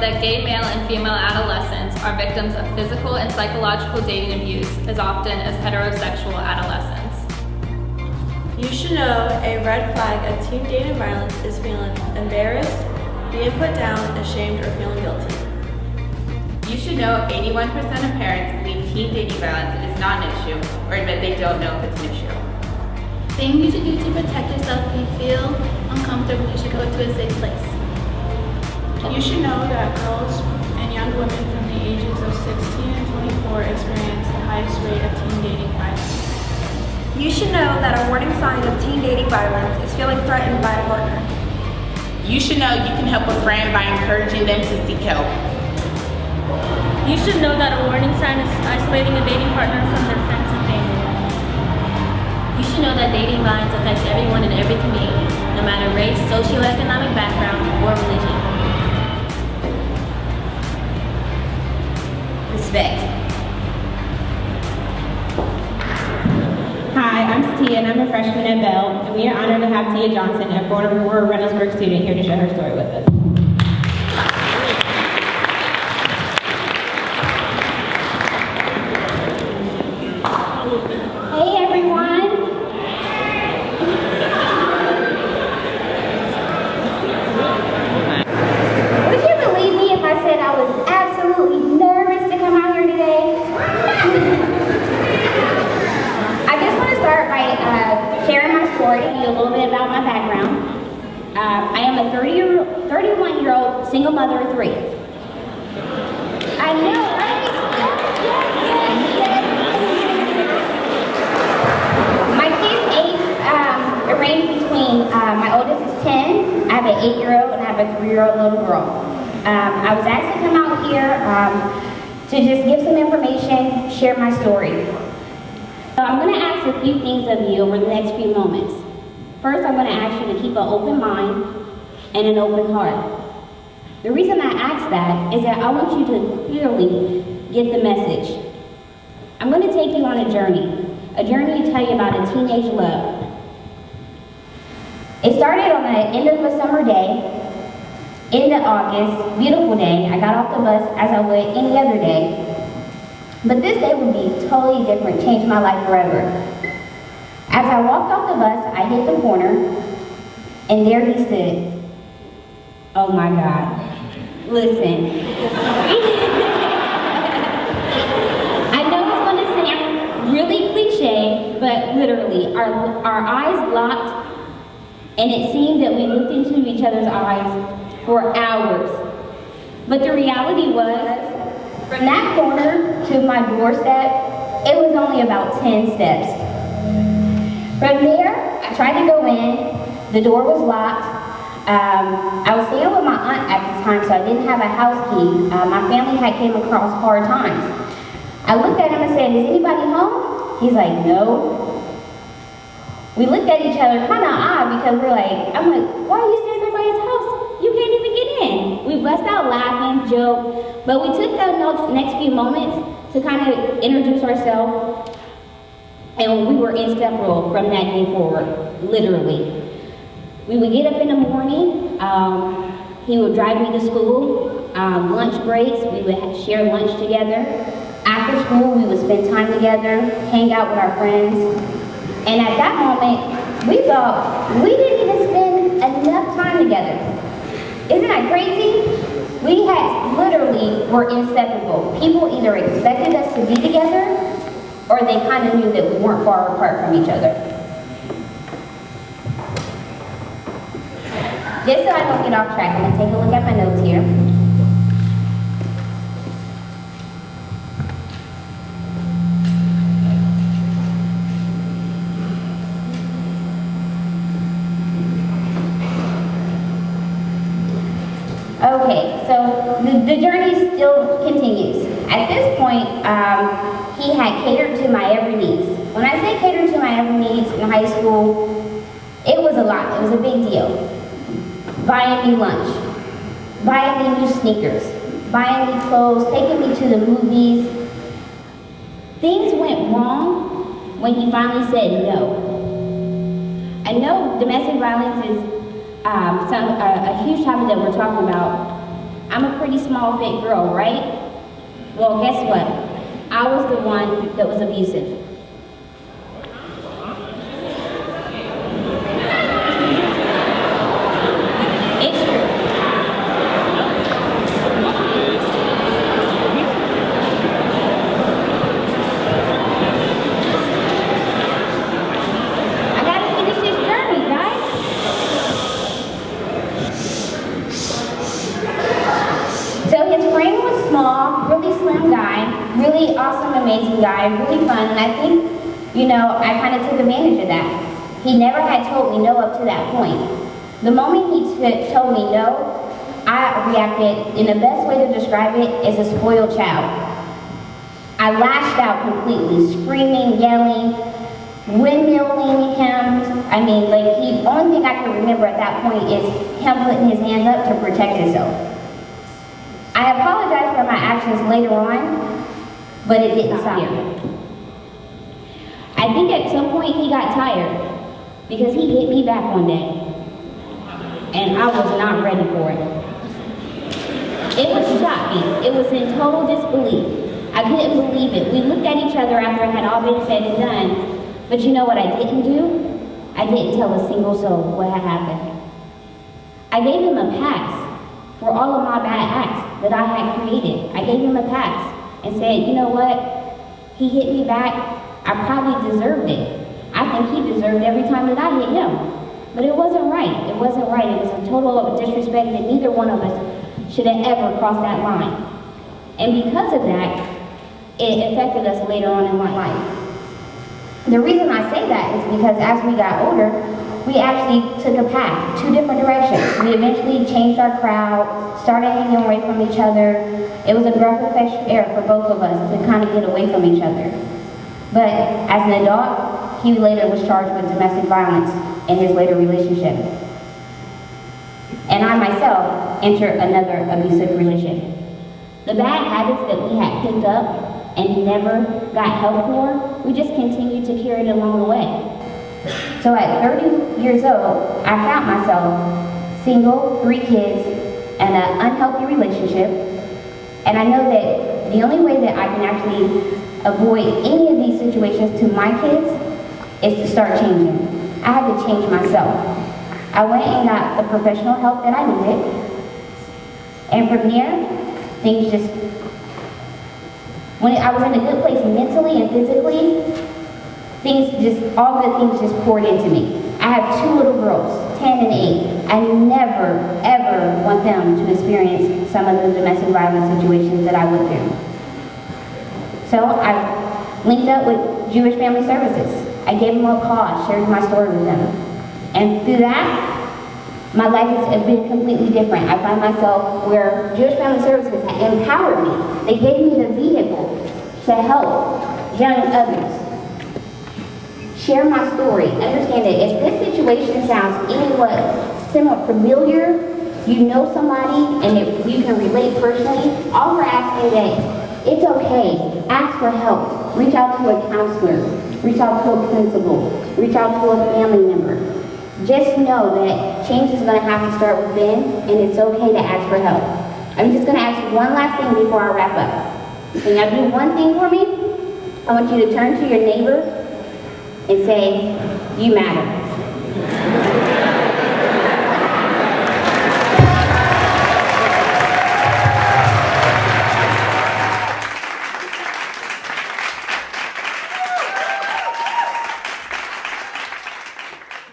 that gay male and female adolescents are victims of physical and psychological dating abuse as often as heterosexual adolescents. You should know a red flag of teen dating violence is feeling embarrassed, being put down, ashamed, or feeling guilty. You should know 81% of parents believe teen dating violence is not an issue or admit they don't know if it's an issue. Things you should do to protect yourself if you feel uncomfortable, you should go to a safe place. You should know that girls and young women from the ages of 16 and 24 experience the highest rate of teen dating violence. You should know that a warning sign of teen dating violence is feeling threatened by a partner. You should know you can help a friend by encouraging them to seek help. You should know that a warning sign is isolating a dating partner from their friends and family. You should know that dating violence affects everyone in every community, no matter race, socioeconomic background, or religion. Respect. Hi, I'm Tia, and I'm a freshman at Bell, and we are honored to have Tia Johnson, a former Reynoldsburg student, here to share her story with us. Hey everyone! Would you believe me if I said I was absolutely nervous to come out here today? I just want to start by sharing my story, tell you a little bit about my background. I am a 31-year-old single mother of 3. I know, right? Yes. My kids' age range between, my oldest is 10, I have an 8-year-old, and I have a 3-year-old little girl. I was asked to come out here to just give some information, share my story. So I'm going to ask a few things of you over the next few moments. First, I'm going to ask you to keep an open mind and an open heart. The reason I ask that is that I want you to clearly get the message. I'm going to take you on a journey to tell you about a teenage love. It started on the end of a summer day, end of August, beautiful day. I got off the bus as I would any other day. But this day would be totally different, changed my life forever. As I walked off the bus, I hit the corner, and there he stood. Oh my God. Listen. I know it's going to sound really cliche, but literally, our eyes locked, and it seemed that we looked into each other's eyes for hours. But the reality was, from that corner to my doorstep, it was only about 10 steps. From there, I tried to go in, the door was locked. I was staying with my aunt at the time, so I didn't have a house key. My family had came across hard times. I looked at him and said, "Is anybody home?" He's like, "No." We looked at each other kind of odd because I'm like, "Why are you staying at somebody's house? You can't even get in." We bust out laughing, joke, but we took the next few moments to kind of introduce ourselves, and we were inseparable from that day forward, literally. We would get up in the morning, he would drive me to school, lunch breaks, we would share lunch together. After school, we would spend time together, hang out with our friends. And at that moment, we thought we didn't even spend enough time together. Isn't that crazy? We had literally were inseparable. People either expected us to be together, or they kind of knew that we weren't far apart from each other. Just so I don't get off track, I'm going to take a look at my notes here. Okay, so the journey still continues. At this point, he had catered to my every needs. When I say catered to my every needs in high school, it was a lot. It was a big deal. Buying me lunch, buying me new sneakers, buying me clothes, taking me to the movies. Things went wrong when he finally said no. I know domestic violence is a huge topic that we're talking about. I'm a pretty small fit girl, right? Well, guess what? I was the one that was abusive. It's true. I gotta finish this journey, guys. So his frame was small, really slim guy, really awesome, amazing guy, really fun, and I think, I kind of took advantage of that. He never had told me no up to that point. The moment he told me no, I reacted in the best way to describe it as a spoiled child. I lashed out completely, screaming, yelling, windmilling him. I mean, the only thing I can remember at that point is him putting his hands up to protect himself. I apologized for my actions later on, but it didn't stop here. I think at some point he got tired because he hit me back one day, and I was not ready for it. It was shocking. It was in total disbelief. I couldn't believe it. We looked at each other after it had all been said and done, but you know what I didn't do? I didn't tell a single soul what had happened. I gave him a pass for all of my bad acts that I had created. I gave him a pass and said, you know what? He hit me back. I probably deserved it. I think he deserved every time that I hit him. But it wasn't right. It wasn't right. It was a total disrespect that neither one of us should have ever crossed that line. And because of that, it affected us later on in my life. The reason I say that is because as we got older, we actually took a path, two different directions. We eventually changed our crowd, started hanging away from each other. It was a breath of fresh air for both of us to kind of get away from each other. But as an adult, he later was charged with domestic violence in his later relationship. And I myself entered another abusive relationship. The bad habits that we had picked up and never got help for, we just continued to carry it along the way. So at 30 years old, I found myself single, 3 kids, and an unhealthy relationship. And I know that the only way that I can actually avoid any of these situations to my kids is to start changing. I had to change myself. I went and got the professional help that I needed. And from there, things just, when I was in a good place mentally and physically, all good things just poured into me. I have 2 little girls, 10 and 8. I never, ever want them to experience some of the domestic violence situations that I went through. So I linked up with Jewish Family Services. I gave them a call, shared my story with them. And through that, my life has been completely different. I find myself where Jewish Family Services have empowered me. They gave me the vehicle to help young others. Share my story. Understand that if this situation sounds somewhat familiar, you know somebody, and if you can relate personally, all we're asking that it's okay. Ask for help. Reach out to a counselor. Reach out to a principal. Reach out to a family member. Just know that change is going to have to start within, and it's okay to ask for help. I'm just going to ask you one last thing before I wrap up. Can y'all do one thing for me? I want you to turn to your neighbor and say, you matter.